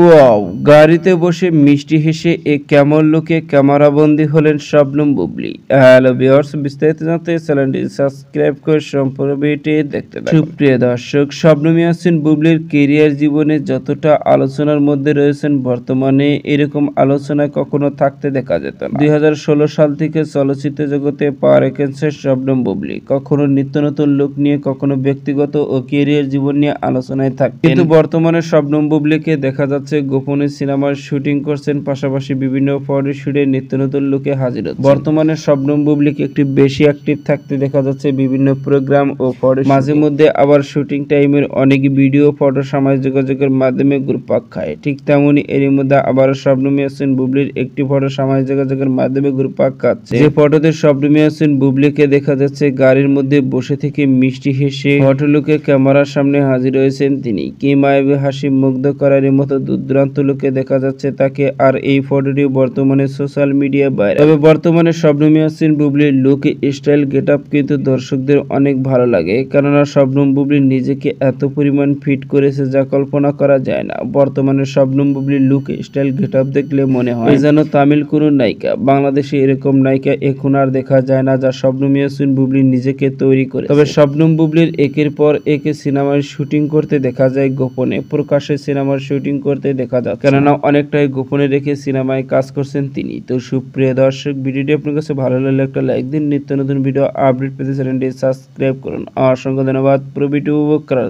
Wow! গাড়িতে বসে মিষ্টি হেসে কেমন লুকে ক্যামেরাবন্দী হলেন শবনম বুবলী। হ্যালো ভিউয়ার্স, বিস্তারিত জানতে চ্যানেলটি সাবস্ক্রাইব করে সম্পূর্ণ ভিডিওটি দেখতে থাকুন। সুপ্রিয় দর্শক, শবনম ইয়াসমিন বুবলীর ক্যারিয়ার জীবনে যতটা আলোচনার মধ্যে রয়েছেন, বর্তমানে এরকম আলোচনা কখনো থাকতে দেখা যেত না। 2016 সাল থেকে চলচ্চিত্র জগতে পা রেখেছেন শবনম বুবলী। কখনো নিত্য নতুন লুক নিয়ে, কখনো ব্যক্তিগত ও ক্যারিয়ার জীবন নিয়ে আলোচনায় থাকতেন। কিন্তু বর্তমানে শবনম বুবলীকে দেখা যাচ্ছে গোপনে সিনেমার শুটিং করছেন, পাশাপাশি বিভিন্ন ফটোশুটে নিত্য নতুন লুকে হাজির হচ্ছেন। বর্তমানে শবনম বুবলীকে একটু বেশি অ্যাক্টিভ থাকতে দেখা যাচ্ছে বিভিন্ন প্রোগ্রাম ও ফটো। মাঝে মধ্যে আবার শুটিং টাইমের অনেক ভিডিও ফটো সামাজিক যোগাযোগের মাধ্যমে ঘুরপাক খায়। ঠিক তেমনি এরই মধ্যে আবার শবনম ইয়াসমিন বুবলীর একটি ফটো সামাজিক যোগাযোগের মাধ্যমে ঘুরপাক খাচ্ছে। যে ফটোতে শবনম ইয়াসমিন বুবলীকে দেখা যাচ্ছে গাড়ির মধ্যে বসে থেকে মিষ্টি হেসে ফটো লুকে ক্যামেরার সামনে হাজির হয়েছেন তিনি। কি মায়াবী হাসি মুগ্ধ করার মতো দূরান্ত লোকে দেখা যাচ্ছে তাকে। আর এই ফটোটি বর্তমানে সোশ্যাল মিডিয়ায় ভাইরাল। তবে বর্তমানে শবনম ইয়াসমিন বুবলীর লুক, স্টাইল, গেটআপ কিন্তু দর্শকদের অনেক ভালো লাগে, কেননা শবনম বুবলী নিজেকে এত পরিমাণ ফিট করেছে যা কল্পনা করা যায় না। বর্তমানে শবনম বুবলীর লুক, স্টাইল, গেটআপ দেখলে মনে হয় যেন তামিল কোনো নায়িকা। বাংলাদেশে এরকম নায়িকা এখন আর দেখা যায় না, যা শবনম ইয়াসমিন বুবলী নিজেকে তৈরি করে। তবে শবনম বুবলীর একের পর এক সিনেমার শুটিং করতে দেখা যায় গোপনে, প্রকাশ্যে সিনেমার শুটিং করতে দেখা যাচ্ছে, কেননা অনেকটাই গোপনে রেখে সিনেমায় কাজ করছেন তিনি। তো সুপ্রিয় দর্শক, ভিডিওটি আপনার কাছে ভালো লাগলে একটা লাইক দিন। নিত্য নতুন ভিডিও আপডেট পেতে চ্যানেলটি সাবস্ক্রাইব করুন। অসংখ্য ধন্যবাদ পুরো ভিডিও উপভোগ করার জন্য।